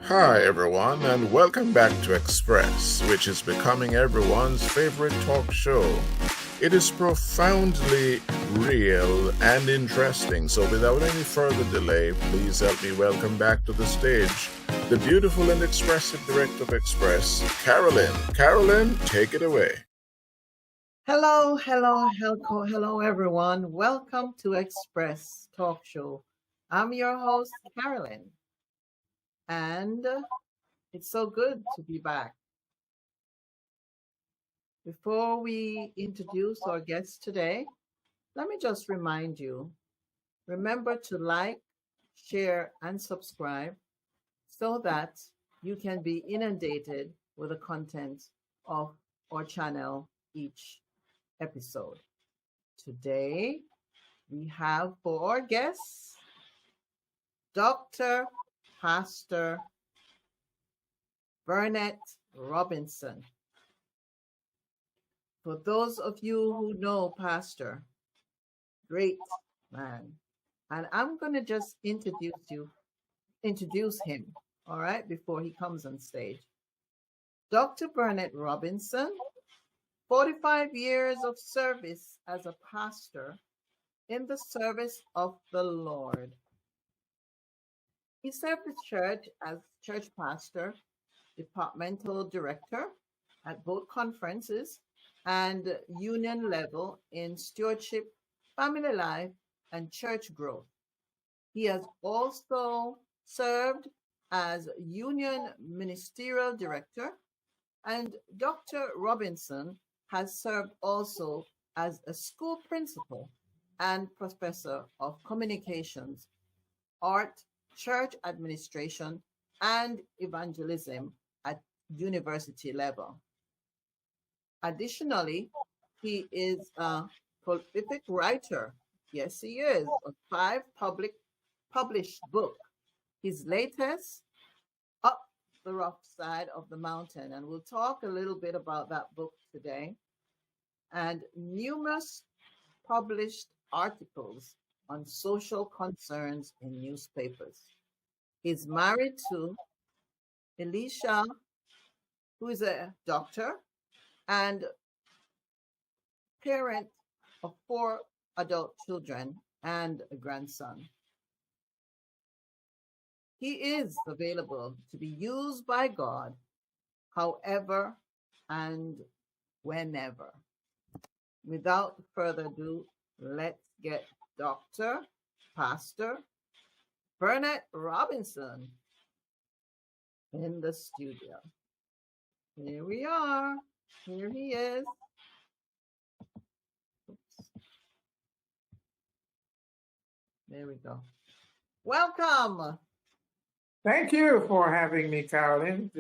Hi, everyone, and welcome back to Express, which is becoming everyone's favorite talk show. It is profoundly real and interesting, so without any further delay, please help me welcome back to the stage the beautiful and expressive director of Express, Carolyn. Carolyn, take it away. Hello, everyone. Welcome to Express Talk Show. I'm your host, Carolyn, and it's so good to be back. Before we introduce our guest today, let me just remind you remember to like, share, and subscribe so that you can be inundated with the content of our channel each episode. Today, we have for our guests Dr. Pastor Burnett Robinson. For those of you who know Pastor, great man. And I'm going to just introduce him, all right, before he comes on stage. Dr. Burnett Robinson, 45 years of service as a pastor in the service of the Lord. He served the church as church pastor, departmental director at both conferences and union level in stewardship, family life, and church growth. He has also served as union ministerial director, and Dr. Robinson has served also as a school principal and professor of communications, art, church administration, and evangelism at university level. Additionally, he is a prolific writer. Yes, he is, of 5 published books. His latest, Up the Rough Side of the Mountain, and we'll talk a little bit about that book today, and numerous published articles on social concerns in newspapers. He's married to Elisha, who is a doctor and parent of 4 adult children and a grandson. He is available to be used by God however and whenever. Without further ado, let's get Dr. Pastor Burnett Robinson in the studio. Here we are. Here he is. Oops. There we go. Welcome. Thank you for having me, Carolyn.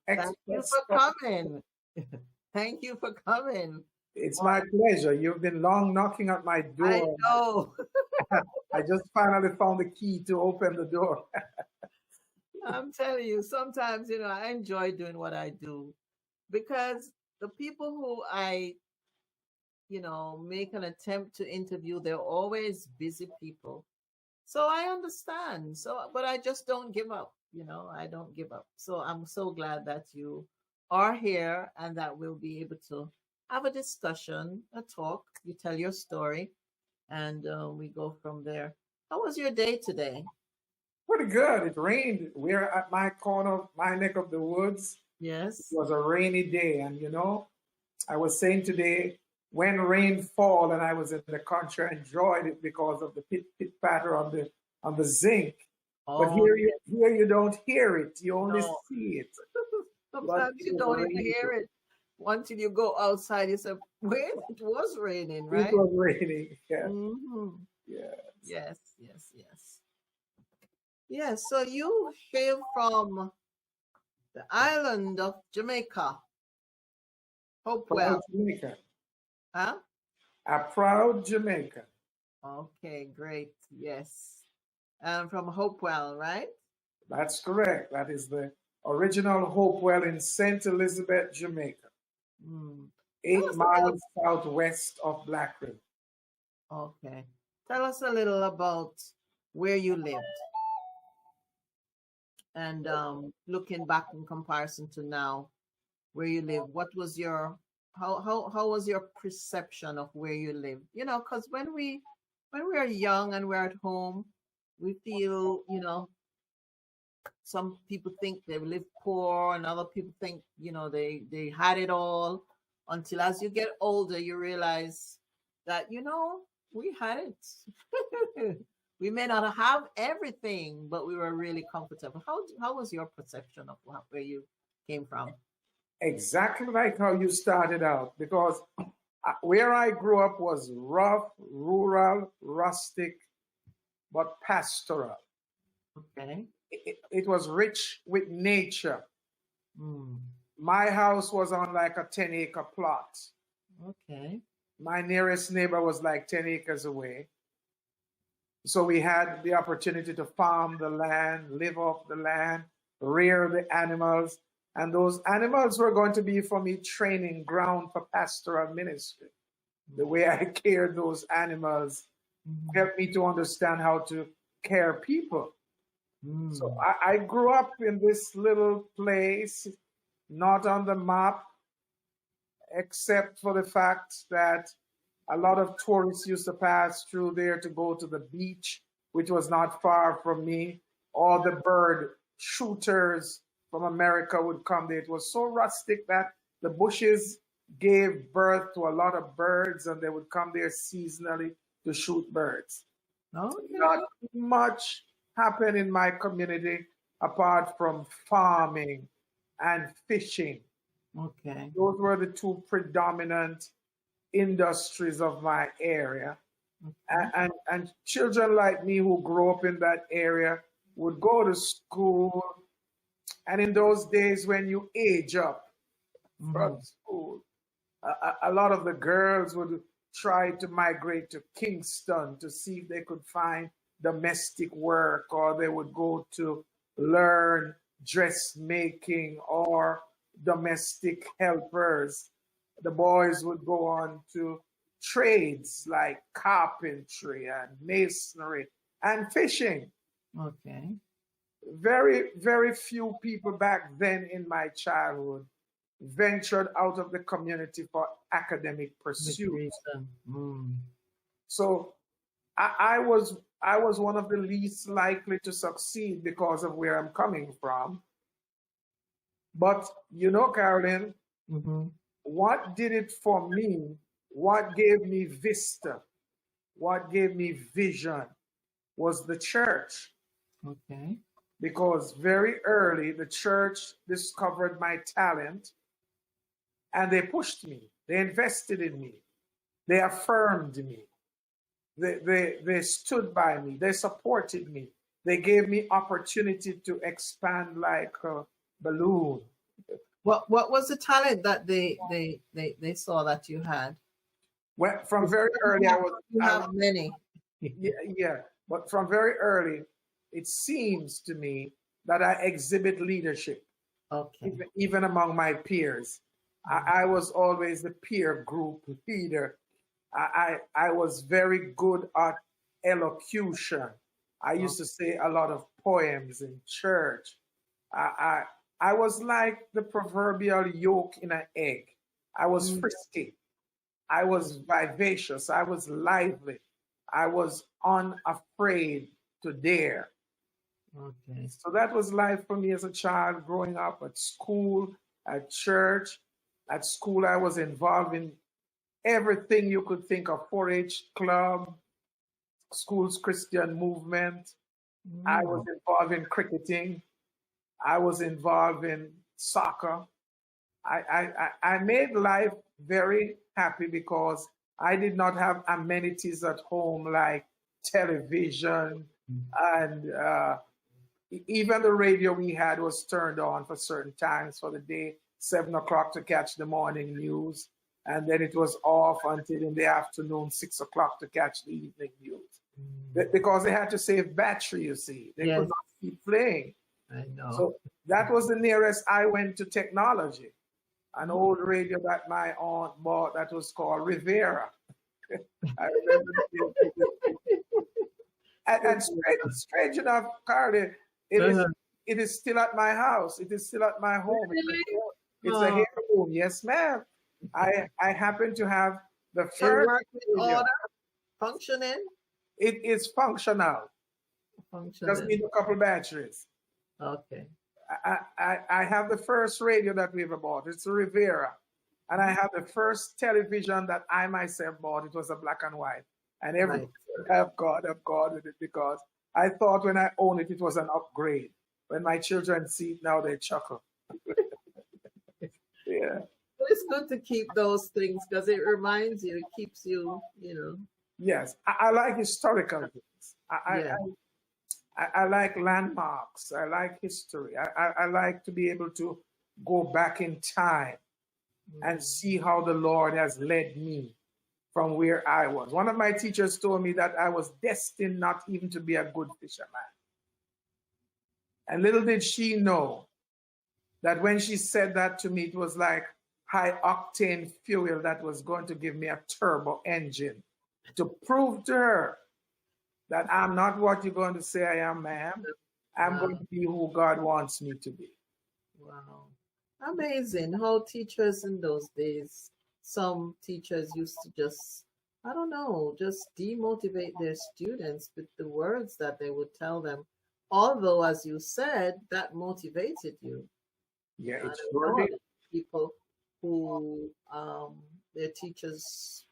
Thank you for coming. Thank you for coming. It's my pleasure. You've been long knocking at my door. I know. I just finally found the key to open the door. I'm telling you, sometimes, I enjoy doing what I do because the people who I, make an attempt to interview, they're always busy people. So I understand. But I just don't give up. I don't give up. So I'm so glad that you are here and that we'll be able to have a discussion, a talk. You tell your story and we go from there. How was your day today? Pretty good. It rained. We're at my corner, my neck of the woods. Yes. It was a rainy day. And, I was saying today, when rain fall and I was in the country, I enjoyed it because of the pit patter on the zinc. Oh, but here you don't hear it. You only see it. Sometimes you don't even hear it until you go outside. You say, wait, it was raining, right? It was raining, yeah. Mm-hmm. Yes. Yes. Yes, so you hail from the island of Jamaica. Hopewell. Jamaica. Huh? A proud Jamaican. Okay, great. Yes. From Hopewell, right? That's correct. That is the original Hopewell in St. Elizabeth, Jamaica. 8 miles southwest of Black River. Okay. Tell us a little about where you lived. And looking back in comparison to now, where you live, what was your how was your perception of where you live? You know, because when we are young and we're at home, we feel, you know, some people think they live poor and other people think, you know, they had it all, until as you get older you realize that, you know, we had it. We may not have everything, but we were really comfortable. How was your perception of where you came from? Exactly like how you started out, because where I grew up was rough, rural, rustic, but pastoral. Okay. It was rich with nature. Mm. My house was on like a 10-acre plot. Okay. My nearest neighbor was like 10 acres away. So we had the opportunity to farm the land, live off the land, rear the animals. And those animals were going to be for me training ground for pastoral ministry. The way I cared those animals helped me to understand how to care people. So I grew up in this little place, not on the map, except for the fact that a lot of tourists used to pass through there to go to the beach, which was not far from me. All the bird shooters from America would come there. It was so rustic that the bushes gave birth to a lot of birds, and they would come there seasonally to shoot birds. Okay. Not much happened in my community apart from farming and fishing. Okay. Those were the two predominant industries of my area. And children like me who grew up in that area would go to school. And in those days, when you age up from school, a lot of the girls would try to migrate to Kingston to see if they could find domestic work, or they would go to learn dressmaking or domestic helpers. The boys would go on to trades like carpentry and masonry and fishing. Okay. Very, very few people back then in my childhood ventured out of the community for academic pursuits. So I was one of the least likely to succeed because of where I'm coming from. But you know, Carolyn, what did it for me? What gave me vista? What gave me vision was the church. Okay. Because very early, the church discovered my talent and they pushed me. They invested in me. They affirmed me. They stood by me. They supported me. They gave me opportunity to expand like a balloon. What was the talent that they saw that you had? Well, from very early, You have many. Yeah. But from very early, it seems to me that I exhibit leadership. Okay. Even among my peers. I was always the peer group leader. I was very good at elocution. I used to say a lot of poems in church. I was like the proverbial yolk in an egg. I was frisky. I was vivacious. I was lively. I was unafraid to dare. Okay. So that was life for me as a child, growing up at school, at church. At school, I was involved in everything you could think of: 4-H club, school's Christian movement. I was involved in cricketing. I was involved in soccer. I made life very happy because I did not have amenities at home like television, and even the radio we had was turned on for certain times for the day, 7 o'clock to catch the morning news, and then it was off until in the afternoon, 6 o'clock to catch the evening news. Because they had to save battery, you see. They could not keep playing. I know. So that was the nearest I went to technology. An old radio that my aunt bought that was called Rivera. I remember. And strange enough, Carly, it it is still at my house. It is still at my home. Really? It's a heirloom. Yes, ma'am. I happen to have the It first works in radio. order, functioning? It is functional. Just Functioning. need a couple batteries. Okay. I have the first radio that we ever bought. It's a Rivera. And I have the first television that I myself bought. It was a black and white. And everybody said, I've got with it, because I thought when I owned it, it was an upgrade. When my children see it now, they chuckle. Yeah. But it's good to keep those things because it reminds you, it keeps you, you know. Yes, I like historical things. Yeah. I like landmarks. I like history. I like to be able to go back in time and see how the Lord has led me from where I was. One of my teachers told me that I was destined not even to be a good fisherman. And little did she know that when she said that to me, it was like high octane fuel that was going to give me a turbo engine to prove to her that I'm not what you're going to say I am, ma'am. I'm going to be who God wants me to be. Wow. Amazing how teachers in those days, some teachers used to just, I don't know, just demotivate their students with the words that they would tell them. Although, as you said, that motivated you. Yeah, I it's know worthy. people who their teachers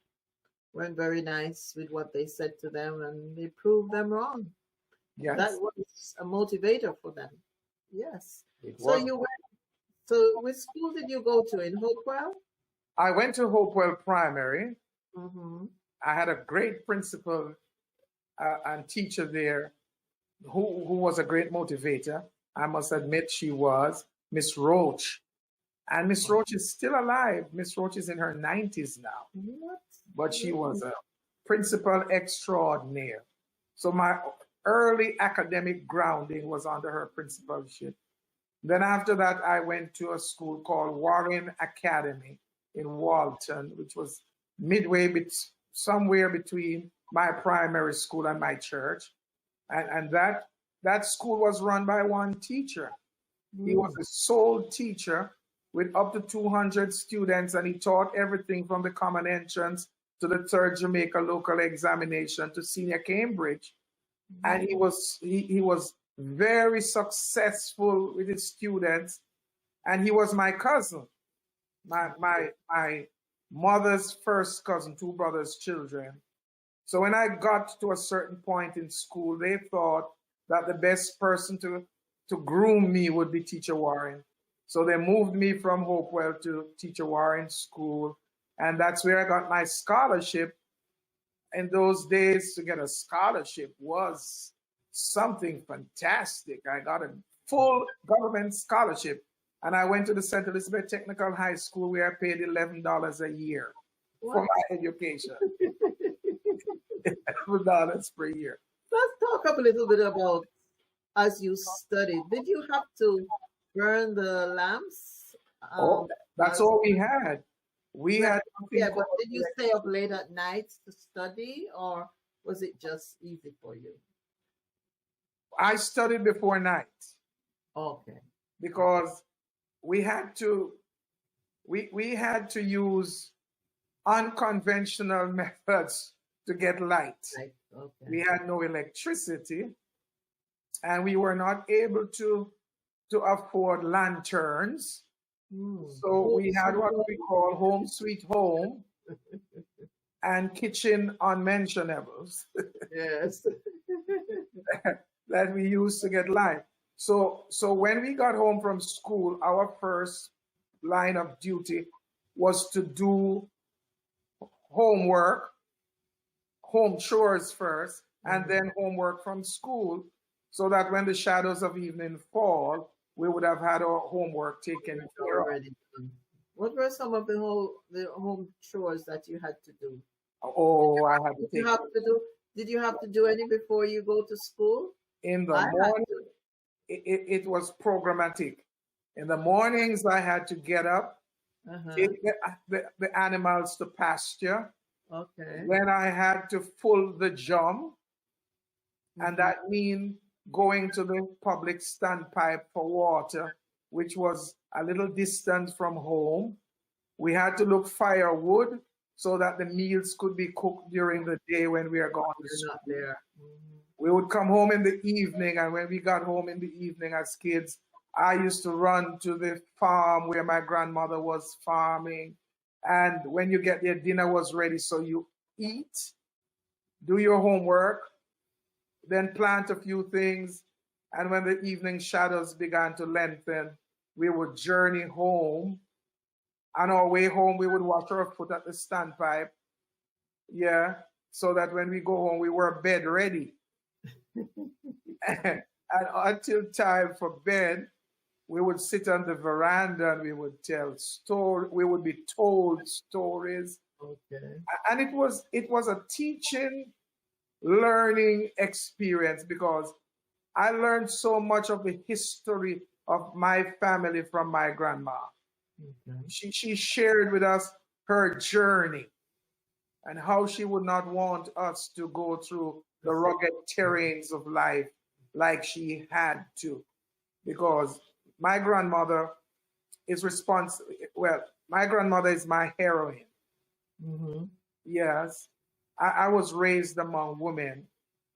weren't very nice with what they said to them and they proved them wrong. Yes, That was a motivator for them. Yes. it So was. you went, so which school did you go to in Hopewell? I went to Hopewell Primary. Mm-hmm. I had a great principal and teacher there who was a great motivator. I must admit she was, Miss Roach. And Miss Roach is still alive. Miss Roach is in her 90s now. What? But she was a principal extraordinaire. So my early academic grounding was under her principalship. Then after that, I went to a school called Warren Academy in Walton, which was midway somewhere between my primary school and my church. And that school was run by one teacher. He was the sole teacher with up to 200 students, and he taught everything from the common entrance to the third Jamaica local examination to senior Cambridge. And he was very successful with his students, and he was my cousin, my mother's first cousin, two brothers' children. So when I got to a certain point in school, they thought that the best person to groom me would be Teacher Warren. So they moved me from Hopewell to Teacher Warren School, and that's where I got my scholarship. In those days, to get a scholarship was something fantastic. I got a full government scholarship, and I went to the St. Elizabeth Technical High School where I paid $11 a year for my education. $11 per year. Let's talk a little bit about as you studied. Did you have to burn the lamps? That's all we had. We had but did you stay up late at night to study, or was it just easy for you? I studied before night. Okay. Because we had to use unconventional methods to get light. Right. Okay. We had no electricity, and we were not able to afford lanterns. So we had what we call home sweet home and kitchen unmentionables. Yes. that we used to get light. So when we got home from school, our first line of duty was to do homework, home chores first, and then homework from school, so that when the shadows of evening fall, we would have had our homework taken care of. What were some of the home chores that you had to do? Oh, I had to take. Did you have to do any before you go to school? In the morning, it was programmatic. In the mornings, I had to get up, take the animals to pasture. Okay. Then I had to pull the drum, and that means going to the public standpipe for water, which was a little distance from home. We had to look firewood so that the meals could be cooked during the day when we are going to You're school. not there. Mhm. We would come home in the evening, and when we got home in the evening as kids, I used to run to the farm where my grandmother was farming. And when you get there, dinner was ready. So you eat, do your homework, then plant a few things. And when the evening shadows began to lengthen, we would journey home. On our way home, we would wash our foot at the standpipe. Yeah, so that when we go home, we were bed ready. And until time for bed, we would sit on the veranda and we would tell stories. We would be told stories, Okay. and it was a teaching, learning experience because I learned so much of the history of my family from my grandma. Okay. She shared with us her journey and how she would not want us to go through the rugged terrains of life like she had to, because my grandmother is responsible. Well, my grandmother is my heroine. Mm-hmm. Yes, I was raised among women.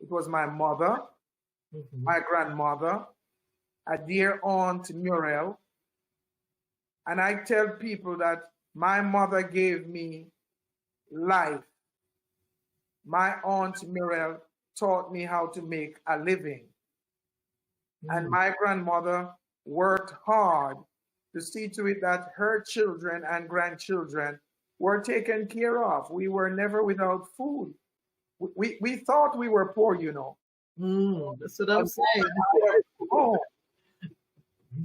It was my mother, Mm-hmm. my grandmother, a dear aunt Muriel, and I tell people that my mother gave me life. My aunt Muriel taught me how to make a living. And my grandmother worked hard to see to it that her children and grandchildren were taken care of. We were never without food. We thought we were poor, you know. That's what I'm saying. Oh,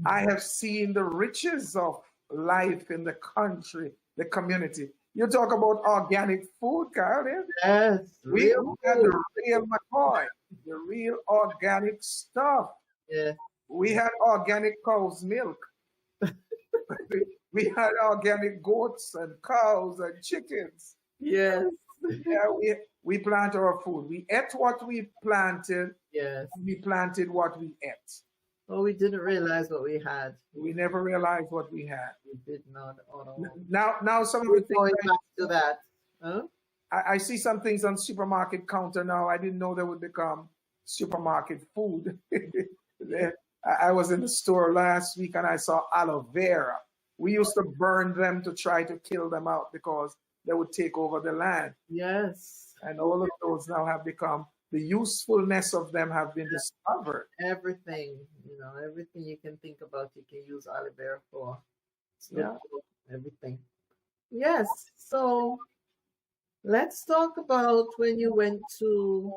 I have seen the riches of life in the country, the community. You talk about organic food, Kyle. Yes. We Real had food. the real McCoy, the real organic stuff. Yeah. We had organic cow's milk. We had organic goats and cows and chickens. Yes. Yeah, we plant our food. We ate what we planted. Yes. We planted what we ate. Oh, we didn't realize what we had. We never realized what we had. We did not at all. Now some of We're the going things back to that. Huh? I see some things on supermarket counter now. I didn't know they would become supermarket food. I was in the store last week and I saw aloe vera. We used to burn them to try to kill them out because they would take over the land. Yes. And all of those now have become, the usefulness of them have been discovered. Everything, everything you can think about, you can use aloe vera for. It's good Yeah. for everything. Yes. So let's talk about when you went to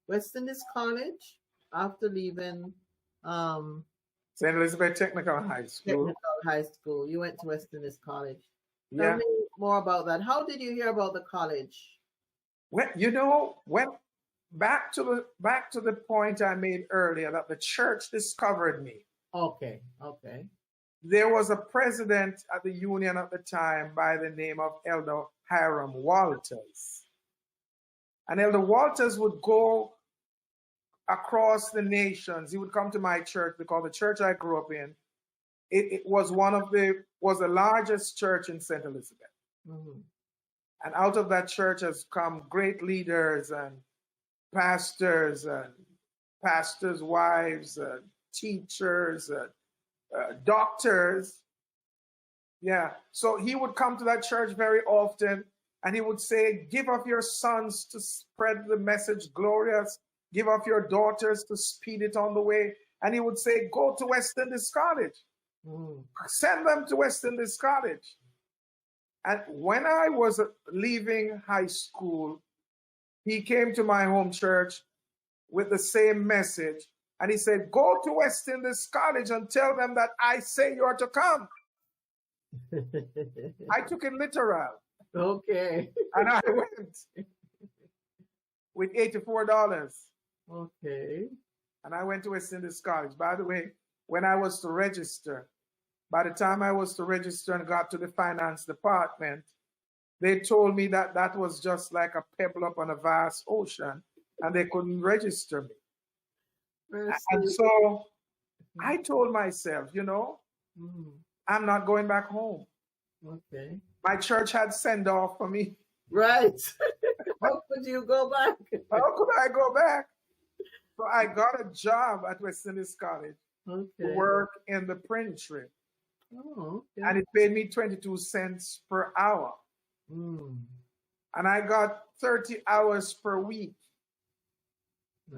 West Indies College after leaving St. Elizabeth Technical High School. Technical High School. You went to West Indies College. Tell Yeah. me more about that. How did you hear about the college? Well, when back to the point I made earlier that the church discovered me. Okay. There was a president at the union at the time by the name of Elder Hiram Walters. And Elder Walters would go across the nations. He would come to my church because the church I grew up in, it was was the largest church in St. Elizabeth. Mm-hmm. And out of that church has come great leaders and pastors wives, teachers, doctors. Yeah. So he would come to that church very often and he would say, give of your sons to spread the message glorious. Give of your daughters to speed it on the way. And he would say, go to West Indies College. Send them to West Indies College. And when I was leaving high school, he came to my home church with the same message. And he said, go to West Indies College and tell them that I say you're to come. I took it literal. Okay. And I went with $84. Okay. And I went to West Indies College. By the way, when I was to register, by the time I was to register and got to the finance department, they told me that that was just like a pebble up on a vast ocean and they couldn't register me. And Mercy. so I told myself, Mm, I'm not going back home. okay. My church had sent off for me. Right. How could you go back? How could I go back? So I got a job at West Indies College to Okay. work in the printry. Oh, And okay. it paid me 22 cents per hour. Mm, And I got 30 hours per week.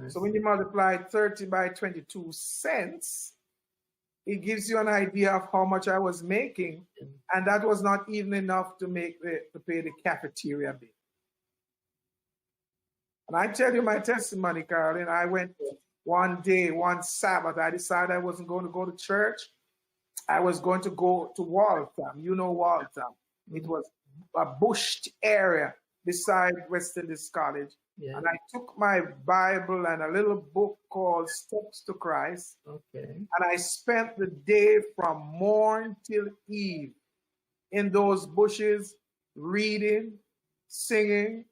So when you multiply 30 by 22 cents, it gives you an idea of how much I was making. And that was not even enough to pay the cafeteria bill. And I tell you my testimony, Caroline. I went one day, one Sabbath, I decided I wasn't going to go to church. I was going to go to Waltham. You know Waltham. It was a bushed area beside West Indies College. yeah. And I took my Bible and a little book called Steps to Christ. Okay. And I spent the day from morn till eve in those bushes, reading, singing,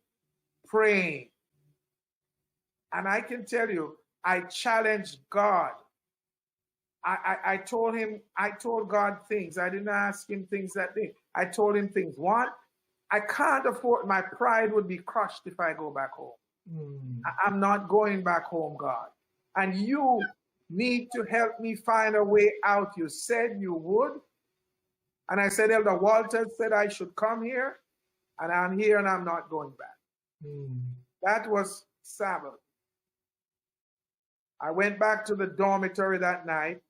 praying. And I can tell you, I challenged God. I told God things. I didn't ask him things that day. I told him things. One, I can't afford, my pride would be crushed if I go back home. Mm, I'm not going back home, God. And you need to help me find a way out. You said you would. And I said, Elder Walter said I should come here. And I'm here and I'm not going back. mm, That was Sabbath. I went back to the dormitory that night.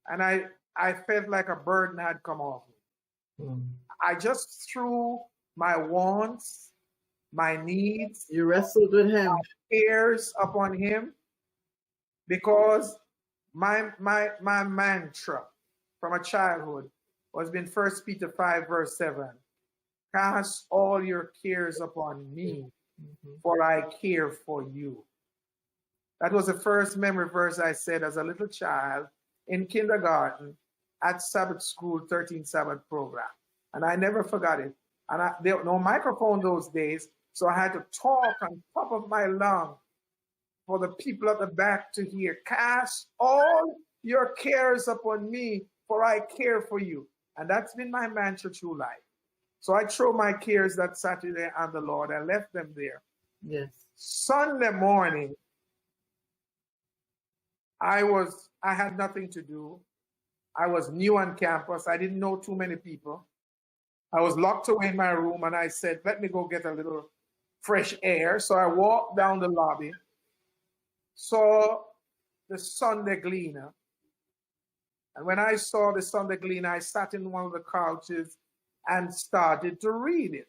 And I felt like a burden had come off me. mm. I just threw my wants, my needs, You wrestled with him. fears upon him, because my mantra from a childhood was been 1 Peter 5 verse 7. Cast all your cares upon me, for I care for you. That was the first memory verse I said as a little child in kindergarten at Sabbath school, 13th Sabbath program. And I never forgot it. And there was no microphone those days, so I had to talk on top of my lung for the people at the back to hear. Cast all your cares upon me, for I care for you. And that's been my mantra through life. So I threw my cares that Saturday on the Lord. I left them there. Yes. Sunday morning, I had nothing to do. I was new on campus. I didn't know too many people. I was locked away in my room, and I said, let me go get a little fresh air. So I walked down the lobby, saw the Sunday Gleaner. And when I saw the Sunday Gleaner, I sat in one of the couches and started to read it.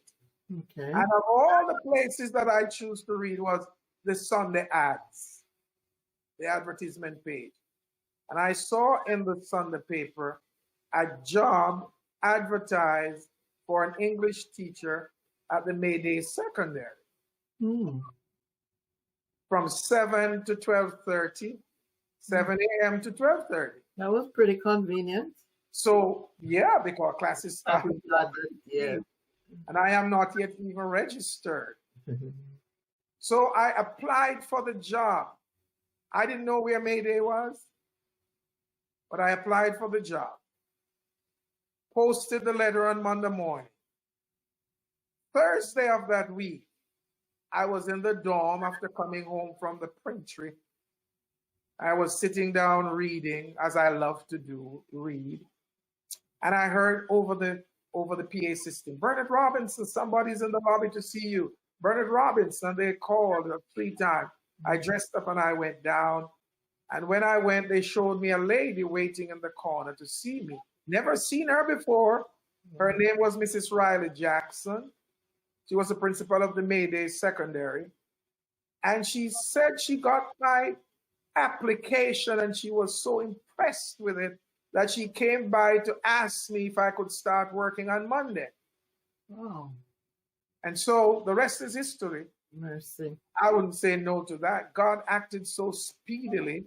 Okay. And of all the places that I choose to read was the Sunday ads, the advertisement page. And I saw in the Sunday paper a job advertised for an English teacher at the Mayday Secondary Mm. from 7 to 12:30, 7 a.m. to 12:30. That was pretty convenient. So, yeah, because classes started. Yeah. And I am not yet even registered. So I applied for the job. I didn't know where Mayday was, but I applied for the job. Posted the letter on Monday morning. Thursday of that week, I was in the dorm after coming home from the printry. I was sitting down reading, as I love to do, read. And I heard over the PA system, Burnett Robinson, somebody's in the lobby to see you. Burnett Robinson, they called 3 times. I dressed up and I went down. And when I went, they showed me a lady waiting in the corner to see me. Never seen her before. Her name was Mrs. Riley Jackson. She was the principal of the Mayday Secondary. And she said she got my application and she was so impressed with it that she came by to ask me if I could start working on Monday. Oh, And so the rest is history. mercy. I wouldn't say no to that. God acted so speedily.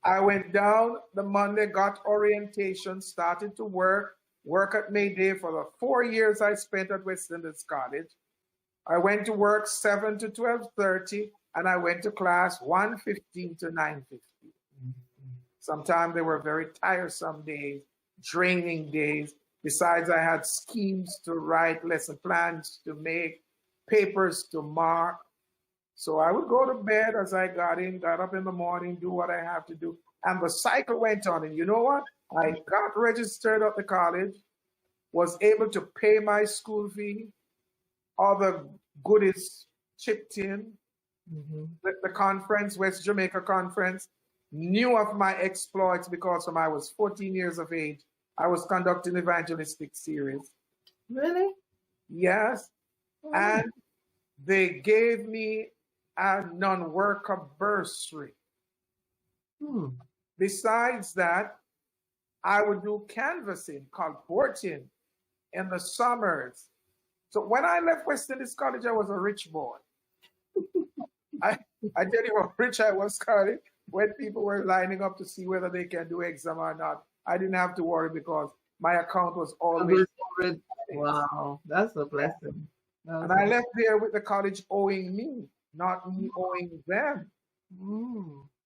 I went down the Monday, got orientation, started to work at Mayday for the 4 years I spent at West Indies College. I went to work 7 to 12:30, and I went to class 1:15 to 9:15. Sometimes they were very tiresome days, draining days. Besides, I had schemes to write, lesson plans to make, papers to mark. So I would go to bed as I got up in the morning, do what I have to do. And the cycle went on. And you know what? I got registered at the college, was able to pay my school fee, all the goodies chipped in. The conference, West Jamaica Conference, knew of my exploits because when I was 14 years of age, I was conducting evangelistic series. Really? Yes. Oh. And they gave me a non-worker bursary. Besides that, I would do canvassing, colporting in the summers. So when I left West Indies College, I was a rich boy. I tell you how rich I was, Carly, when people were lining up to see whether they can do exam or not. I didn't have to worry because my account was always. Wow, that's a blessing. And I left there with the college owing me, not me owing them.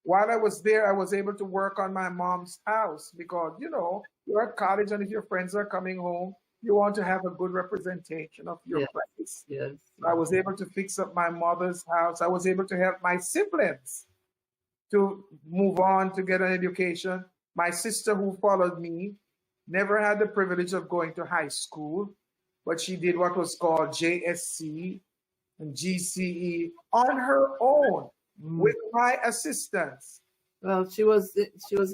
While I was there, I was able to work on my mom's house because, you know, you're at college and if your friends are coming home, you want to have a good representation of your place. Yes. I was able to fix up my mother's house. I was able to help my siblings to move on to get an education. My sister who followed me never had the privilege of going to high school, but she did what was called JSC and GCE on her own with my assistance. Well, she was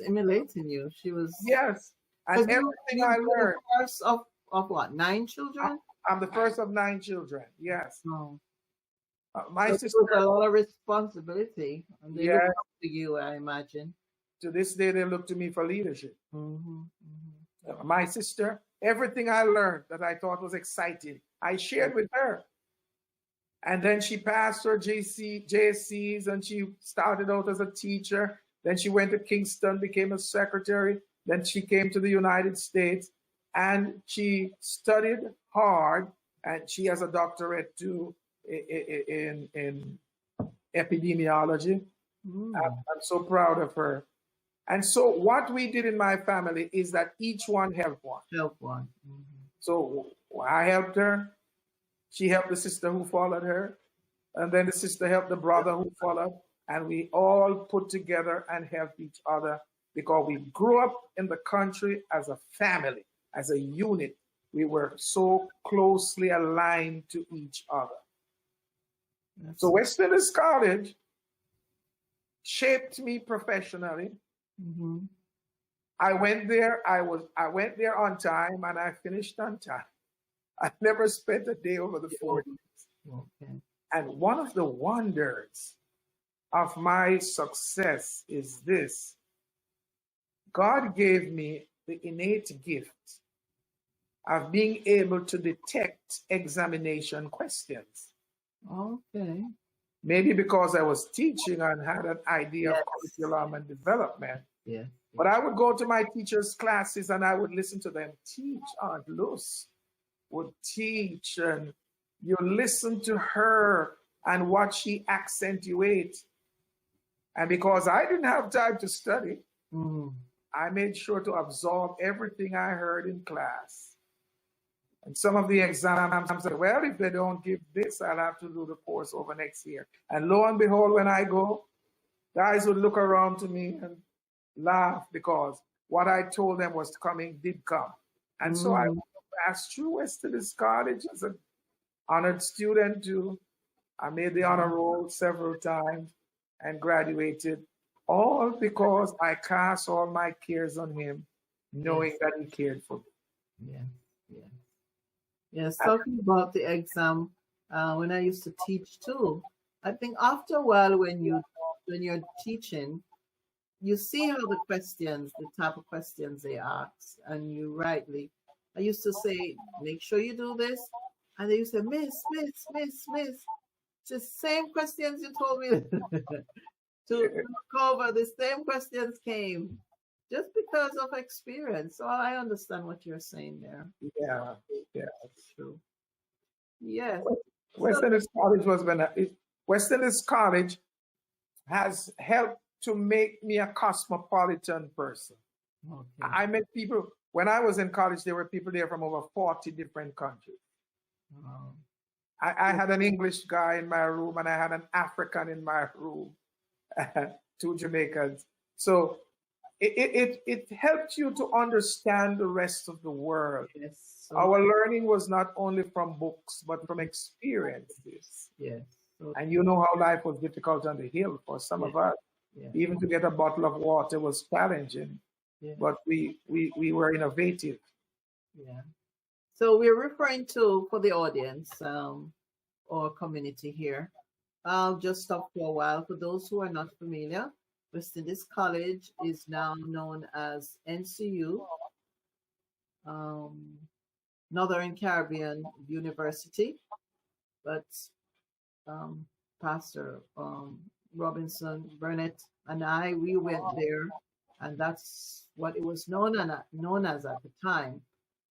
emulating you. She was. Yes. And everything I learned. The first of what, 9 children? I'm the first of 9 children. Yes. Oh. My so sister. a lot of responsibility. And they look up to you, I imagine. To this day, they look to me for leadership. My sister, everything I learned that I thought was exciting, I shared with her. And then she passed her JSCs and she started out as a teacher. Then she went to Kingston, became a secretary. Then she came to the United States and she studied hard. And she has a doctorate too in epidemiology. I'm so proud of her. And so what we did in my family is that each one helped one. So I helped her. She helped the sister who followed her. And then the sister helped the brother who followed. And we all put together and helped each other because we grew up in the country as a family, as a unit. We were so closely aligned to each other. So West Indies College shaped me professionally. I went there. I went there on time, and I finished on time. I never spent a day over the 4 days. And one of the wonders of my success is this: God gave me the innate gift of being able to detect examination questions. Maybe because I was teaching and had an idea of curriculum and development. But I would go to my teachers' classes and I would listen to them teach. Aunt Luce would teach, and you listen to her and what she accentuates. And because I didn't have time to study, I made sure to absorb everything I heard in class. And some of the exams, I said, well, if they don't give this, I'll have to do the course over next year. And lo and behold, when I go, guys would look around to me and laugh because what I told them was coming did come. And so I passed through West Indies College as an honored student too. I made the honor roll several times and graduated, all because I cast all my cares on him, knowing that he cared for me. Yes, talking about the exam, when I used to teach too, I think after a while when you're teaching, you see how the type of questions they ask, and you rightly. I used to say, make sure you do this, and they used to say, miss. It's the same questions you told me to cover. The same questions came just because of experience. So I understand what you're saying there. Yeah. That's true. Yes. West Indies College was West Indies College has helped to make me a cosmopolitan person. Okay. I met people, when I was in college, there were people there from over 40 different countries. Wow. I had an English guy in my room and I had an African in my room, 2 Jamaicans. So it helped you to understand the rest of the world. Yes. So, Our learning was not only from books, but from experiences. yes. So, And you know how life was difficult on the hill for some of us. yeah. Even to get a bottle of water was challenging, Yeah. but we were innovative. Yeah. So we're referring to, for the audience, or community here. I'll just stop for a while. For those who are not familiar, West Indies College is now known as NCU, Northern Caribbean University. But Pastor Robinson, Burnett, and I, we went there, and that's what it was known as at the time.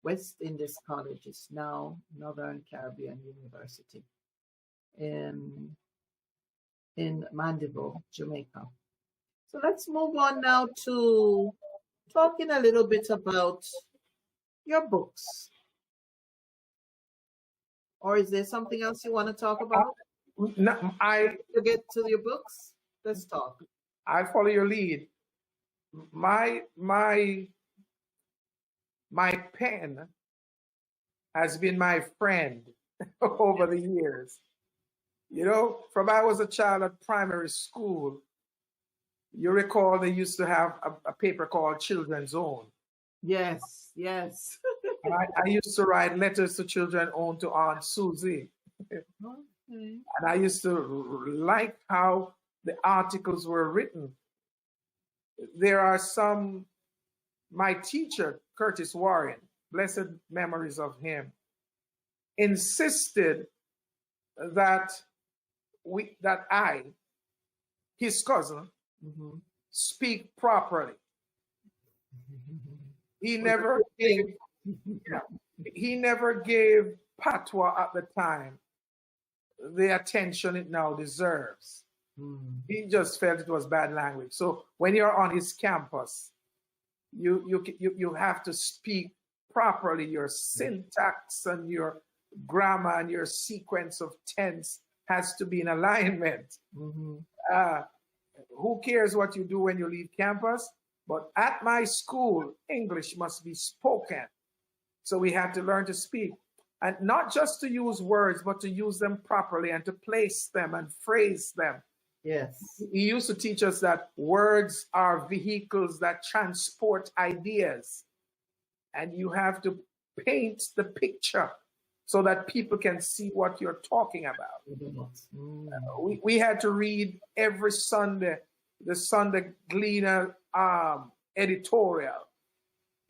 West Indies College is now Northern Caribbean University in Mandeville, Jamaica. So let's move on now to talking a little bit about your books. Or is there something else you want to talk about? No, To get to your books, let's talk. I follow your lead. My pen has been my friend over the years. You know, from I was a child at primary school, you recall they used to have a paper called Children's Own. Yes, yes. And I used to write letters to Children's Own to Aunt Susie. Okay. And I used to like how the articles were written. There are some, my teacher, Curtis Warren, blessed memories of him, insisted that I, his cousin, Mhm. speak properly. He never gave, he never gave patois at the time the attention it now deserves. Mm. He just felt it was bad language. So when you're on his campus, you have to speak properly. Your syntax and your grammar and your sequence of tense has to be in alignment. Mhm. Who cares what you do when you leave campus? But at my school, English must be spoken. So we had to learn to speak. And not just to use words, but to use them properly and to place them and phrase them. Yes. He used to teach us that words are vehicles that transport ideas. And you have to paint the picture so that people can see what you're talking about. Mm. We had to read every Sunday, the Sunday Gleaner editorial.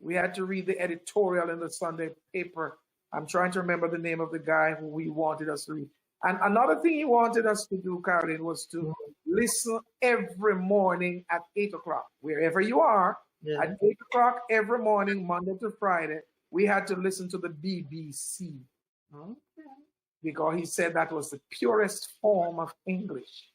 We had to read the editorial in the Sunday paper. I'm trying to remember the name of the guy who he wanted us to read. And another thing he wanted us to do, Caroline, was to listen every morning at 8 o'clock, wherever you are. Yeah. At 8 o'clock every morning, Monday to Friday, we had to listen to the BBC Okay. because he said that was the purest form of English.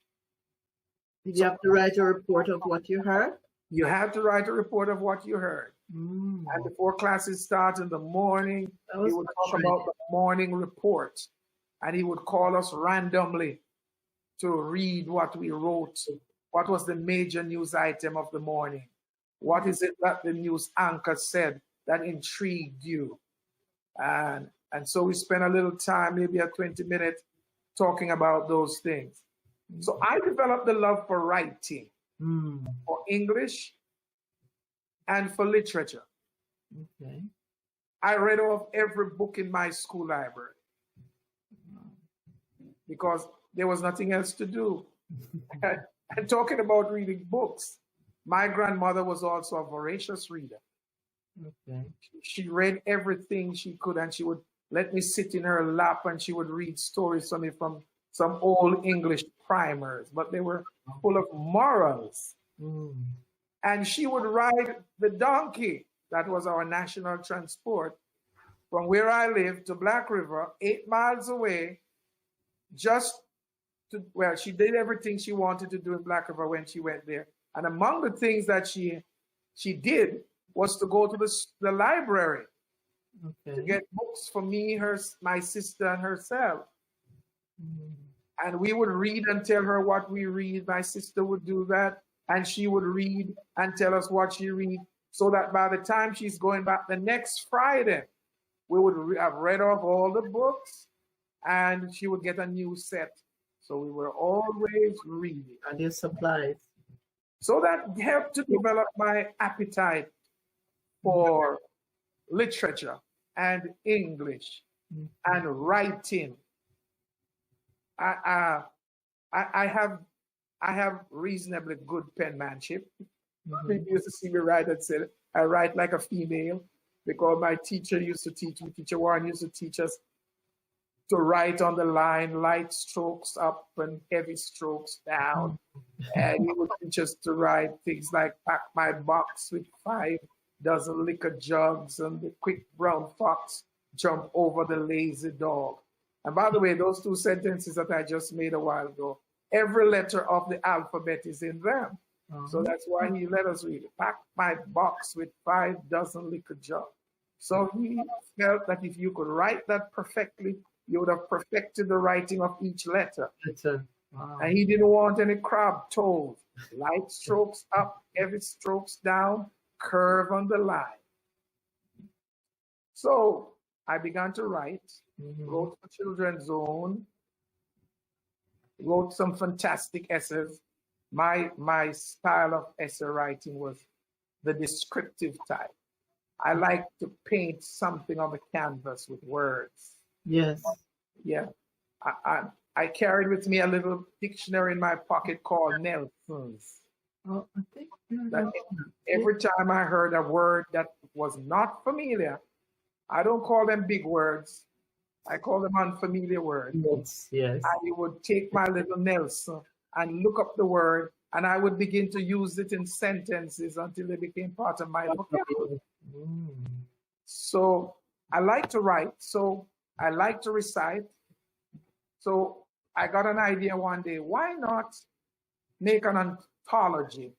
Did you have to write a report of what you heard? You had to write a report of what you heard. Mm. And before classes start in the morning, That he was would talk frustrating. about the morning report. And he would call us randomly to read what we wrote. What was the major news item of the morning? What is it that the news anchor said that intrigued you? And so we spent a little time, maybe a 20-minute, talking about those things. So I developed the love for writing, Mm. for English, and for literature. Okay. I read off every book in my school library because there was nothing else to do. And talking about reading books, my grandmother was also a voracious reader. Okay. She read everything she could, and she would let me sit in her lap and she would read stories to me from some old English primers, but they were full of morals. Mm. And she would ride the donkey, that was our national transport, from where I lived to Black River, 8 miles away, just well, she did everything she wanted to do in Black River when she went there. And among the things that she did was to go to the library to get books for me, my sister, and herself. And we would read and tell her what we read. My sister would do that, and she would read and tell us what she read, so that by the time she's going back the next Friday, we would have read off all the books, and she would get a new set. So we were always reading. And your supplies. So that helped to develop my appetite for literature and English and writing. I have reasonably good penmanship. People used to see me write and said I write like a female, because my teacher used to teach me. Teacher Warren used to teach us to write on the line, light strokes up and heavy strokes down. And he would teach us to write things like pack my box with 5 dozen liquor jugs, and the quick brown fox jump over the lazy dog. And by the way, those 2 sentences that I just made a while ago, every letter of the alphabet is in them. So that's why he let us read it. Pack my box with 5 dozen liquor jugs. So he felt that if you could write that perfectly, you would have perfected the writing of each letter. Wow. And he didn't want any crab toes. Light strokes up, heavy strokes down, curve on the line. So I began to write, wrote for Children's Zone, wrote some fantastic essays. My style of essay writing was the descriptive type. I like to paint something on the canvas with words. Yes. Yeah. I carried with me a little dictionary in my pocket called Nelson's. Oh, I think That every time I heard a word that was not familiar, I don't call them big words. I call them unfamiliar words. Yes, yes. I would take my little Nelson and look up the word, and I would begin to use it in sentences until it became part of my vocabulary. So I like to write, so I like to recite. So I got an idea one day, why not make an anthology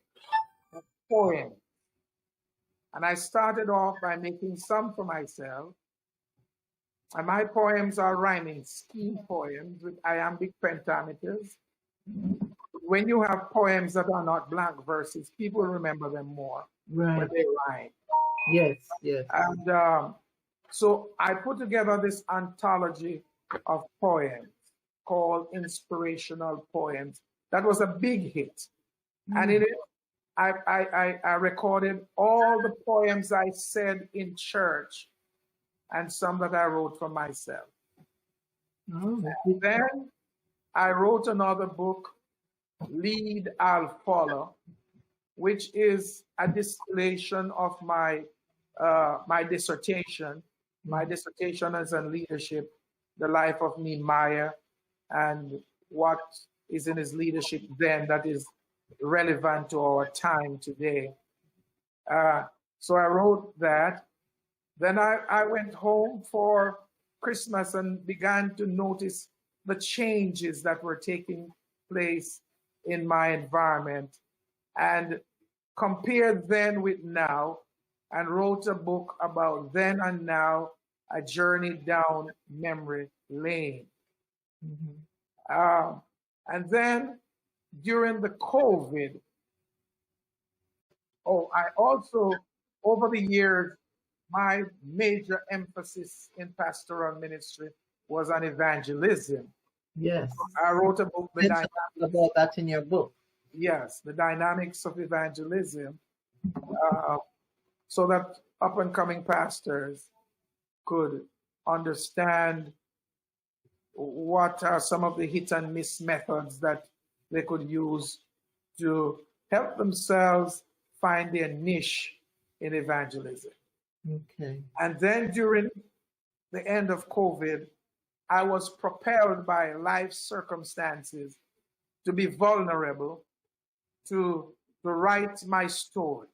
of poems? And I started off by making some for myself. And my poems are rhyming scheme poems with iambic pentameters. When you have poems that are not blank verses, people remember them more when they rhyme. Yes, yes. And so I put together this anthology of poems called Inspirational Poems. That was a big hit. And in it, I recorded all the poems I said in church and some that I wrote for myself. And then I wrote another book, Lead I'll Follow, which is a distillation of my dissertation. My dissertation is on leadership, the life of Nehemiah, and what is in his leadership then that is relevant to our time today. So I wrote that. Then I went home for Christmas and began to notice the changes that were taking place in my environment, and compared then with now, and wrote a book about then and now, a journey down memory lane. And then during the COVID, I also, over the years, my major emphasis in pastoral ministry was on evangelism. Yes. I wrote a book, about that in your book. Yes, the dynamics of evangelism, so that up and coming pastors could understand what are some of the hit and miss methods that they could use to help themselves find their niche in evangelism. Okay. And then during the end of COVID, I was propelled by life circumstances to be vulnerable, to write my story.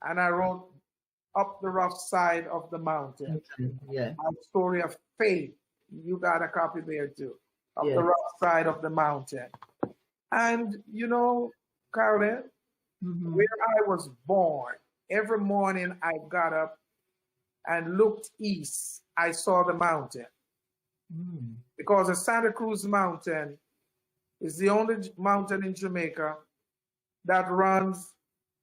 And I wrote Up the Rough Side of the Mountain, Yeah. a story of faith. You got a copy there too. of Yes. the rough side of the mountain. And you know, Carolyn, where I was born, every morning I got up and looked east, I saw the mountain. Because the Santa Cruz Mountain is the only mountain in Jamaica that runs,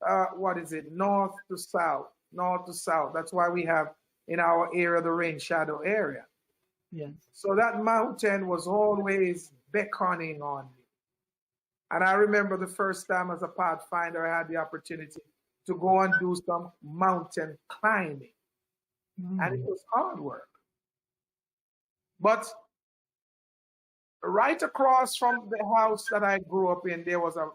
north to south, north to south. That's why we have in our area the rain shadow area. Yes. So that mountain was always beckoning on me. And I remember the first time as a pathfinder, I had the opportunity to go and do some mountain climbing. And it was hard work. But right across from the house that I grew up in, there was a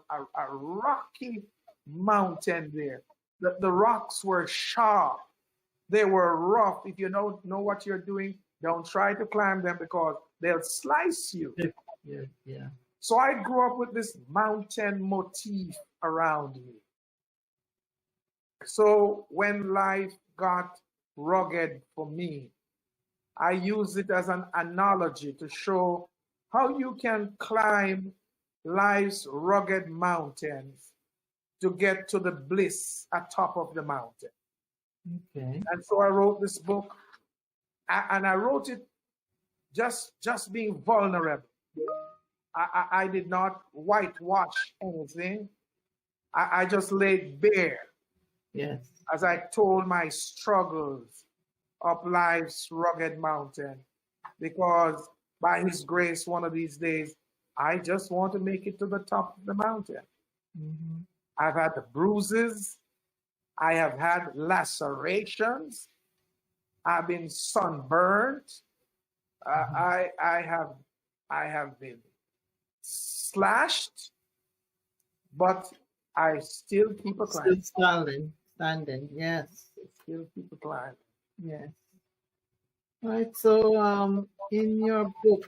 rocky mountain there. The rocks were sharp. They were rough. If you know what you're doing, don't try to climb them because they'll slice you. Yeah. So I grew up with this mountain motif around me. So when life got rugged for me, I use it as an analogy to show how you can climb life's rugged mountains to get to the bliss atop of the mountain. Okay. And so I wrote this book, and I wrote it just being vulnerable. I did not whitewash anything. I just laid bare. Yes. As I told my struggles up life's rugged mountain, because by His grace, one of these days, I just want to make it to the top of the mountain. I've had the bruises. I have had lacerations. I've been sunburned. I have been slashed, but I still keep a climbing. Still standing. Yes. Still keep a climbing. Yes. Right. So, in your book,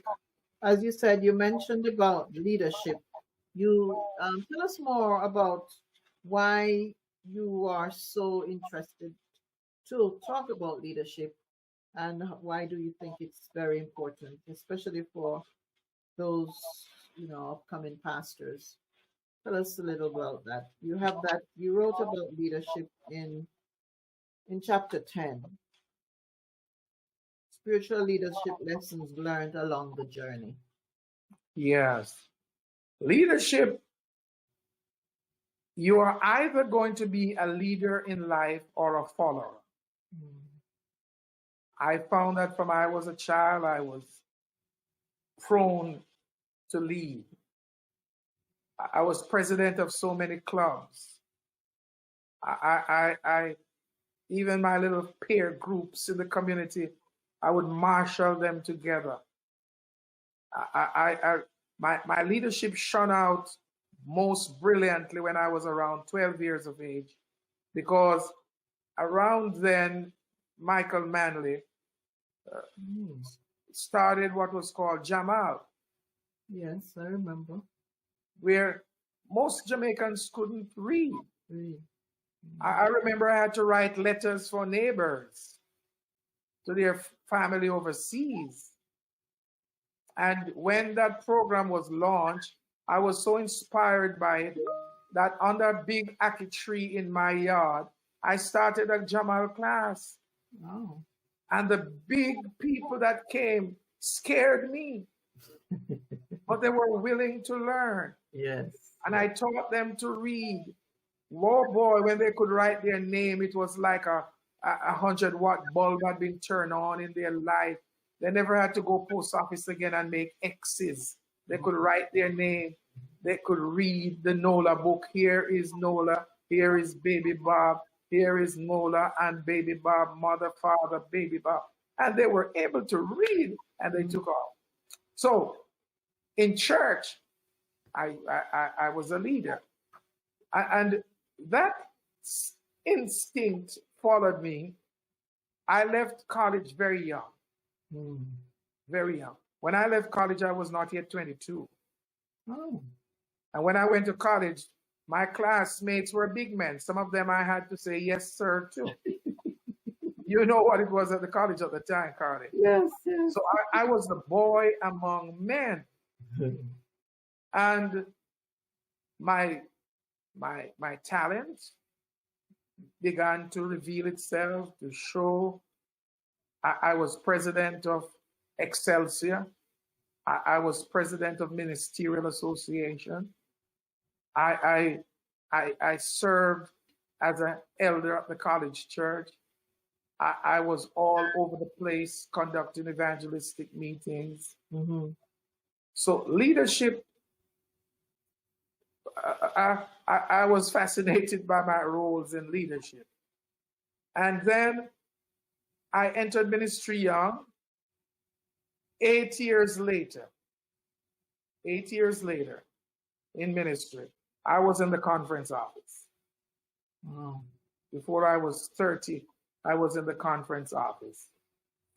as you said, you mentioned about leadership. You tell us more about why you are so interested to talk about leadership, and why do you think it's very important, especially for those upcoming pastors. Tell us a little about that. You wrote about leadership in chapter 10. Spiritual leadership lessons learned along the journey. Yes. Leadership, you are either going to be a leader in life or a follower. I found that from I was a child, I was prone to lead. I was president of so many clubs. I even my little peer groups in the community, I would marshal them together. My leadership shone out most brilliantly when I was around 12 years of age, because around then, Michael Manley started what was called Jamal. Yes, I remember. Where most Jamaicans couldn't read. I remember I had to write letters for neighbors to their family overseas. And when that program was launched, I was so inspired by it that under a big ackee tree in my yard, I started a Jamal class. Wow. And the big people that came scared me, but they were willing to learn. Yes. And I taught them to read. Whoa, boy, when they could write their name, it was like a 100-watt bulb had been turned on in their life. They never had to go post office again and make X's. They could write their name. They could read the NOLA book. Here is NOLA. Here is Baby Bob. Here is NOLA and Baby Bob, mother, father, Baby Bob. And they were able to read, and they took off. So in church, I was a leader. And that instinct followed me. I left college very young. Very young. When I left college, I was not yet 22. Oh. And when I went to college, my classmates were big men. Some of them I had to say yes, sir, too. You know what it was at the college at the time, Carly. Yes. So I was the boy among men. And my talent began to reveal itself, to show. I was president of Excelsior. I was president of Ministerial Association. I served as an elder at the college church. I was all over the place conducting evangelistic meetings. Mm-hmm. So leadership, I was fascinated by my roles in leadership. And then I entered ministry young. 8 years later in ministry, I was in the conference office. Wow. Before I was 30, I was in the conference office.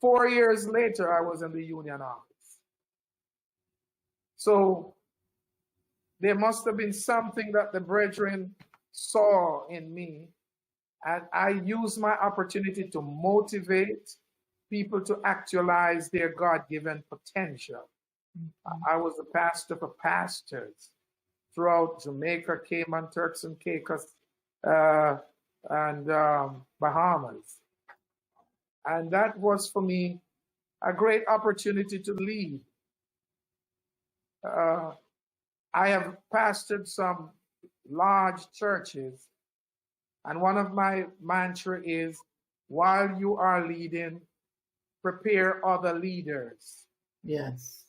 4 years later, I was in the union office. So there must have been something that the brethren saw in me, and I used my opportunity to motivate people to actualize their God-given potential. I was a pastor for pastors throughout Jamaica, Cayman, Turks and Caicos, and Bahamas. And that was for me a great opportunity to lead. I have pastored some large churches, and one of my mantra is, while you are leading, prepare other leaders. Yes.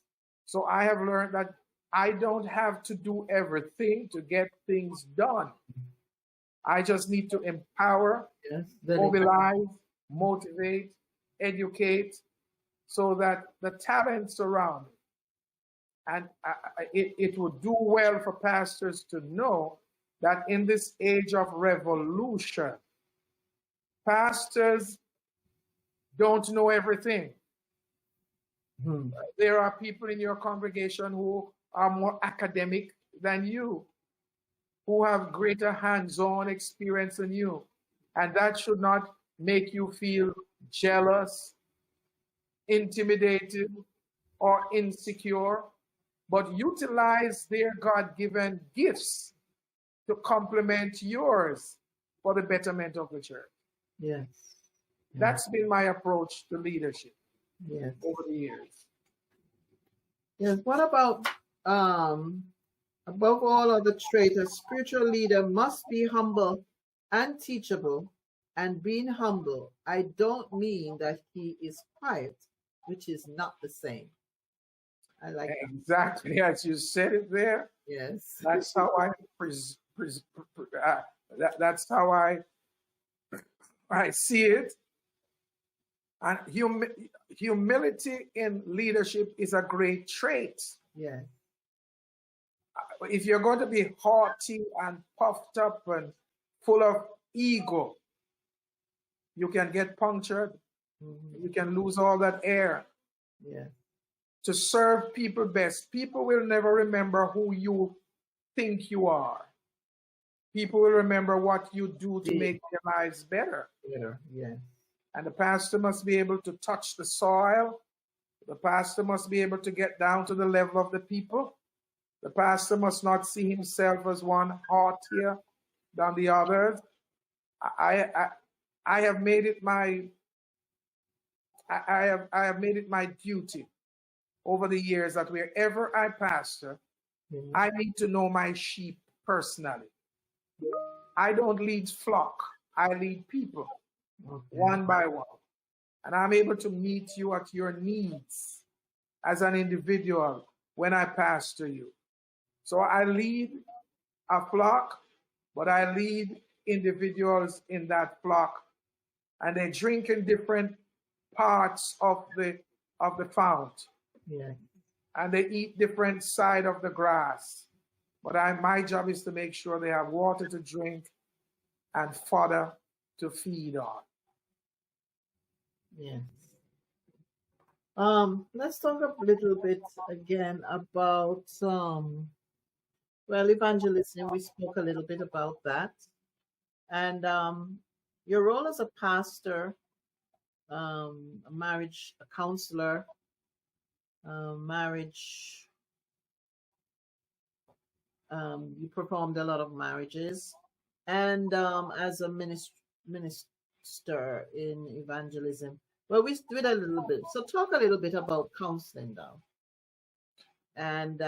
So I have learned that I don't have to do everything to get things done. I just need to empower, Yes. mobilize, motivate, educate, so that the talents around me. And it would do well for pastors to know that in this age of revolution, pastors don't know everything. Mm-hmm. There are people in your congregation who are more academic than you, who have greater hands-on experience than you. And that should not make you feel jealous, intimidated, or insecure, but utilize their God-given gifts to complement yours for the betterment of the church. Yes. That's been my approach to leadership Yes. over the years. Yes. What about above all other traits, a spiritual leader must be humble and teachable. And being humble, I don't mean that he is quiet, which is not the same. I like that. Exactly as you said it there. Yes. That's how that's how I see it. And humility in leadership is a great trait. Yes. If you're going to be haughty and puffed up and full of ego, you can get punctured. Mm-hmm. You can lose all that air. Yeah. To serve people best, people will never remember who you think you are. People will remember what you do to make their lives better. Better. Yeah. And the pastor must be able to touch the soil. The pastor must be able to get down to the level of the people. The pastor must not see himself as one haughtier than the others. I have made it my I have made it my duty over the years that wherever I pastor, Mm-hmm. I need to know my sheep personally. I don't lead flock. I lead people. Okay. One by one. And I'm able to meet you at your needs as an individual when I pastor you. So I lead a flock, but I lead individuals in that flock, and they drink in different parts of the fount. Yeah. And they eat different side of the grass. But my job is to make sure they have water to drink and fodder to feed on. Yes. Let's talk a little bit again about evangelism. We spoke a little bit about that. And your role as a pastor, a marriage counselor, marriage You performed a lot of marriages, and as a minister in evangelism. Well, we did a little bit. So talk a little bit about counseling now. And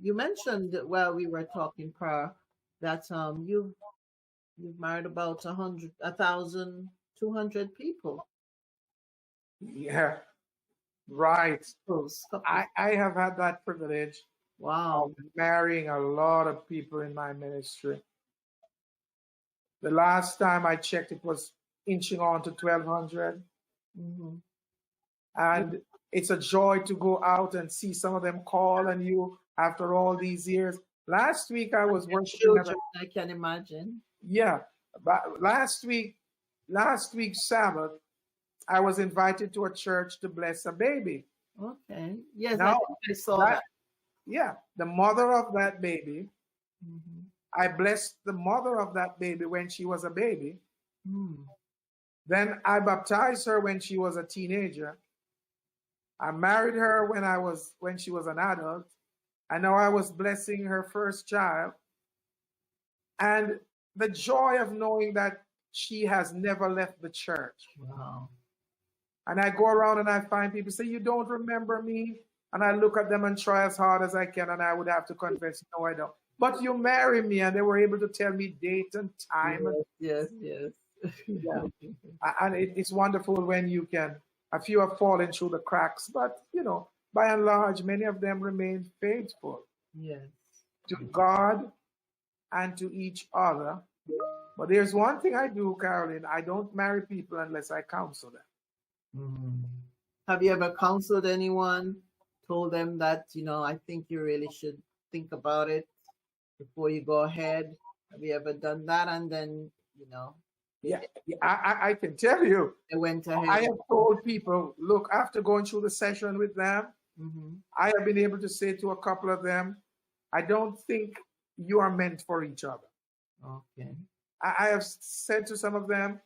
you mentioned while we were talking prior that you've married about 1,200 people. Yeah, right. Couples. I have had that privilege Wow. of marrying a lot of people in my ministry. The last time I checked, it was inching on to 1,200. Mm-hmm. And it's a joy to go out and see some of them call on you after all these years. Last week I was worshiping at Children, I can imagine. but last week Sabbath, I was invited to a church to bless a baby. Okay. Yes, Now, I think I saw that. Yeah, the mother of that baby, Mm-hmm. I blessed the mother of that baby when she was a baby. Mm. Then I baptized her when she was a teenager. I married her when she was an adult. And now I was blessing her first child. And the joy of knowing that she has never left the church. Wow. And I go around and I find people say, "You don't remember me?" And I look at them and try as hard as I can, and I would have to confess, "No, I don't." But you marry me, and they were able to tell me date and time. Yes, yes. Yeah. And it's wonderful when you can. A few have fallen through the cracks, but by and large, many of them remain faithful Yes. to God and to each other. But there's one thing I do, Caroline. I don't marry people unless I counsel them. Mm. Have you ever counseled anyone, told them that, I think you really should think about it before you go ahead? Have you ever done that? And then, Yeah, I can tell you. they went I ahead. have told people, look, after going through the session with them, Mm-hmm. I have been able to say to a couple of them, I don't think you are meant for each other. Okay. I have said to some of them,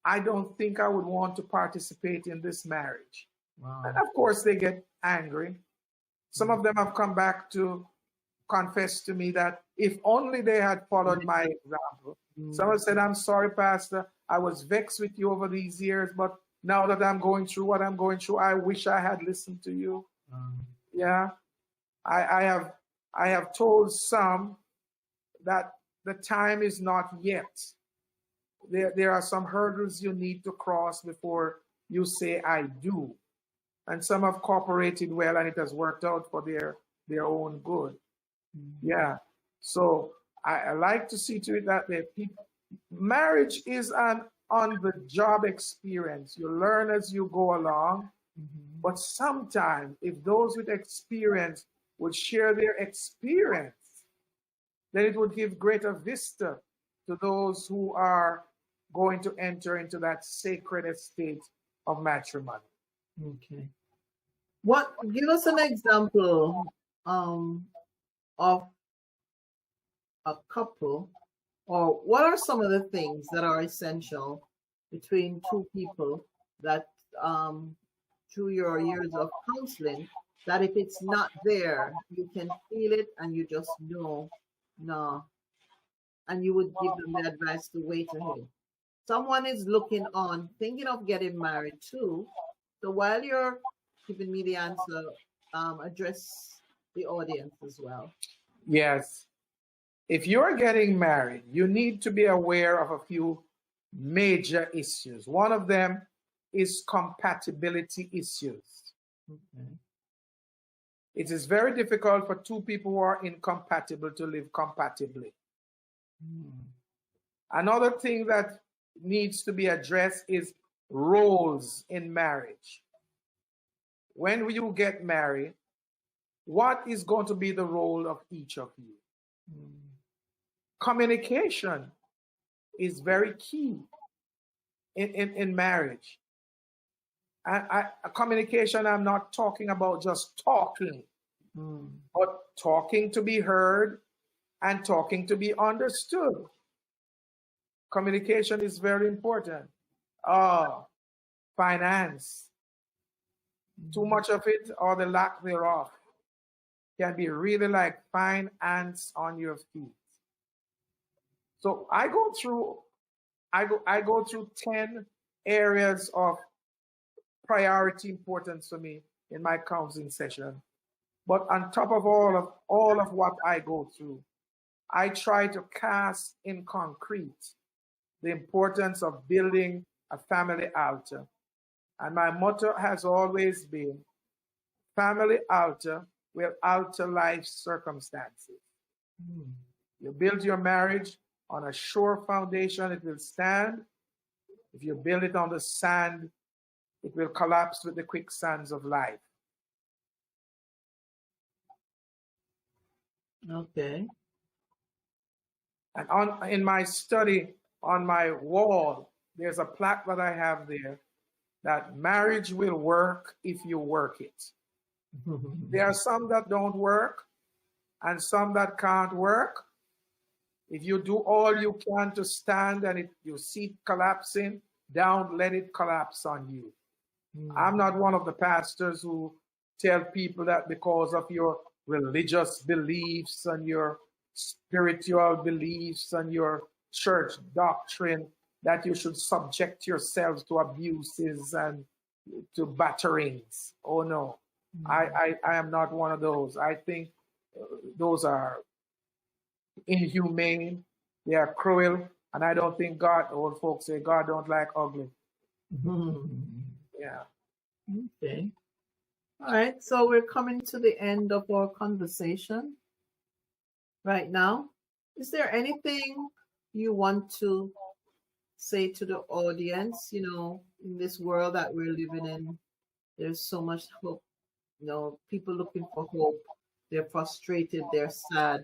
I don't think I would want to participate in this marriage. Wow. And of course, they get angry. Some of them have come back to confess to me that if only they had followed my example. Some have said, "I'm sorry, Pastor. I was vexed with you over these years, but now that I'm going through what I'm going through, I wish I had listened to you." Yeah. I have told some that the time is not yet. There are some hurdles you need to cross before you say "I do." And some have cooperated well, and it has worked out for their own good. Yeah. So I like to see to it that marriage is an on-the-job experience. You learn as you go along. Mm-hmm. But sometimes, if those with experience would share their experience, then it would give greater vista to those who are going to enter into that sacred estate of matrimony. Okay. Give us an example of a couple, or what are some of the things that are essential between two people that through your years of counseling, that if it's not there, you can feel it and you just know, no, and you would give them the advice to wait ahead. Someone is looking on, thinking of getting married too. So while you're giving me the answer, address the audience as well. Yes. If you're getting married, you need to be aware of a few major issues. One of them is compatibility issues. Okay. It is very difficult for two people who are incompatible to live compatibly. Another thing that needs to be addressed is roles in marriage. When you get married, what is going to be the role of each of you? Communication is very key in marriage. Communication, I'm not talking about just talking, but talking to be heard and talking to be understood. Communication is very important. Finance, too much of it or the lack thereof. can be really like fine ants on your feet. So I go through 10 areas of priority importance for me in my counseling session. But on top of all of what I go through, I try to cast in concrete the importance of building a family altar. And my motto has always been family altar will alter life's circumstances. You build your marriage on a sure foundation, it will stand. If you build it on the sand, it will collapse with the quicksands of life. Okay. And in my study, on my wall, there's a plaque that I have there that marriage will work if you work it. There are some that don't work and some that can't work. If you do all you can to stand and you see it collapsing, don't let it collapse on you. I'm not one of the pastors who tell people that because of your religious beliefs and your spiritual beliefs and your church doctrine that you should subject yourselves to abuses and to batterings. Oh no, I am not one of those. I think those are inhumane, they are cruel, and I don't think God, old folks say, God don't like ugly. Yeah. Okay. All right. So we're coming to the end of our conversation right now. Is there anything you want to say to the audience? You know, in this world that we're living in, there's so much hope. You know, people looking for hope. They're frustrated. They're sad.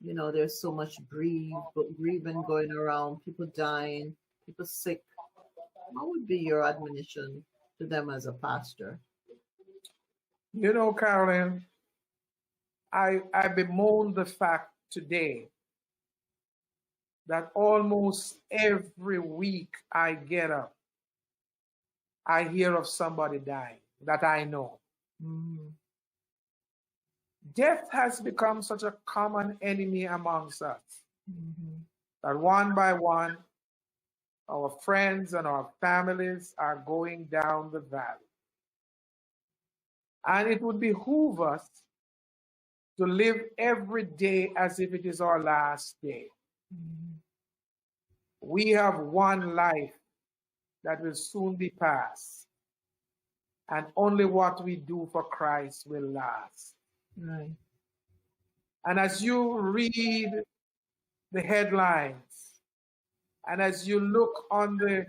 You know, there's so much grieving going around, people dying, people sick. What would be your admonition to them as a pastor? You know, Carolyn, I bemoan the fact today that almost every week I get up, I hear of somebody dying that I know. Death has become such a common enemy amongst us that one by one, our friends and our families are going down the valley. And it would behoove us to live every day as if it is our last day. We have one life that will soon be past, and only what we do for Christ will last. Right. And as you read the headlines, and as you look on the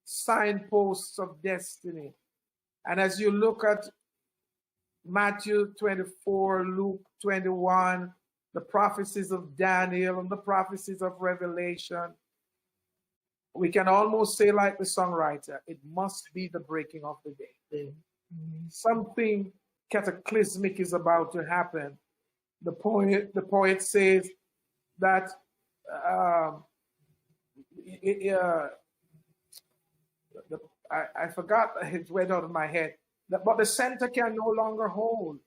signposts of destiny, and as you look at Matthew 24, Luke 21, the prophecies of Daniel and the prophecies of Revelation, we can almost say like the songwriter, it must be the breaking of the day. Something cataclysmic is about to happen. The poet says that I forgot, it went out of my head, but the center can no longer hold.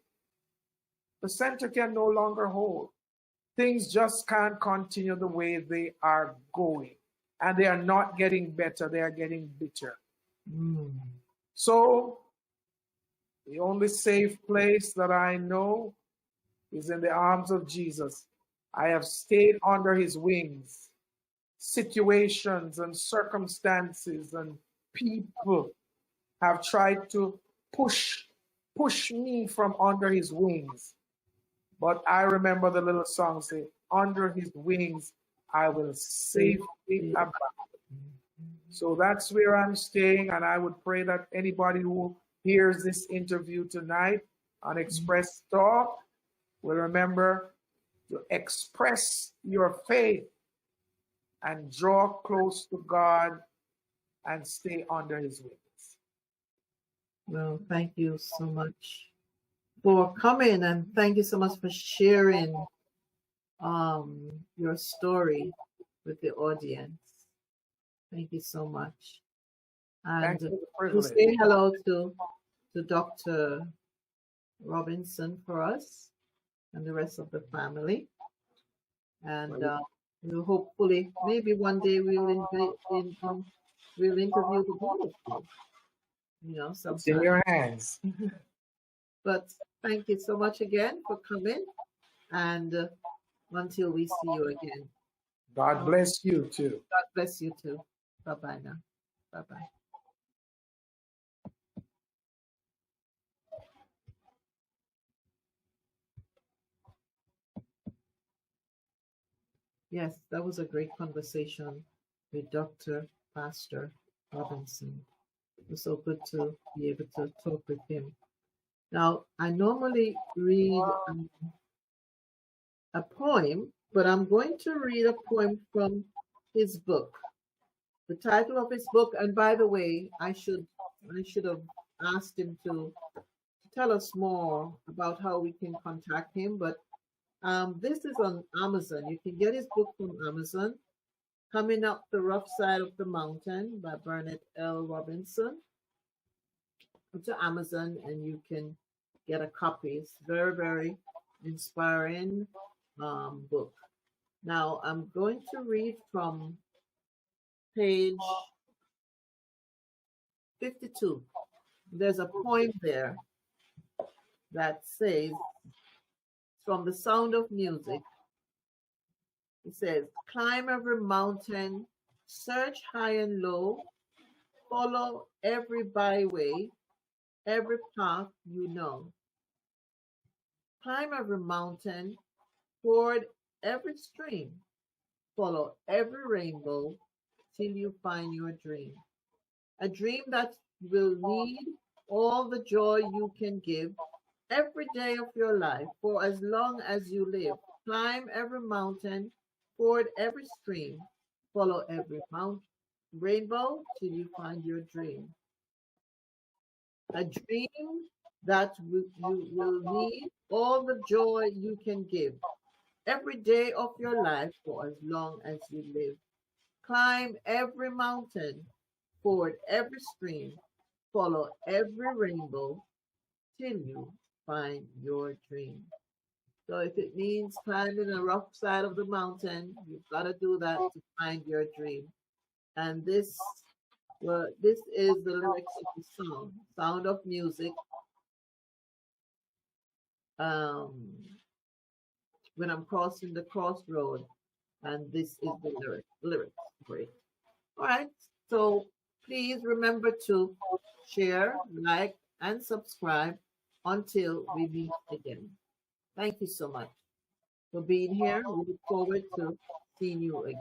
The center can no longer hold. Things just can't continue the way they are going. And they are not getting better, they are getting bitter. So, the only safe place that I know is in the arms of Jesus. I have stayed under his wings. Situations and circumstances and people have tried to push me from under his wings. But I remember the little song say, under his wings, I will safely abide. So that's where I'm staying. And I would pray that anybody who hears this interview tonight on Express Talk will remember to express your faith and draw close to God and stay under his wings. Well, thank you so much for coming, and thank you so much for sharing your story with the audience. Thank you so much. And to say hello to Dr. Robinson for us. and the rest of the family. And we'll hopefully, maybe one day we'll interview the both of you, It's in sometime. your hands. But thank you so much again for coming, and until we see you again. God bless you too. God bless you too. Bye-bye now. Bye-bye. Yes, that was a great conversation with Dr. Pastor Robinson. It was so good to be able to talk with him. Now, I normally read a poem, but I'm going to read a poem from his book. The title of his book, and by the way, I should have asked him to tell us more about how we can contact him, but this is on Amazon. You can get his book from Amazon. Coming Up the Rough Side of the Mountain by Burnett Robinson. Go to Amazon and you can get a copy. It's very, very inspiring book. Now I'm going to read from page 52. There's a poem there that says, from The Sound of Music, it says, climb every mountain, search high and low, follow every byway, every path you know. Climb every mountain, ford every stream, follow every rainbow till you find your dream. A dream that will need all the joy you can give every day of your life for as long as you live. Climb every mountain, ford every stream, follow every rainbow till you find your dream. A dream that you will need all the joy you can give every day of your life for as long as you live. Climb every mountain, ford every stream, follow every rainbow till you find your dream. So if it means climbing a rough side of the mountain, you've got to do that to find your dream. And this is the lyrics of the song, Sound of Music. When I'm crossing the crossroad, and this is the lyrics. Great. All right. So please remember to share, like, and subscribe until we meet again. Thank you so much for being here. We look forward to seeing you again.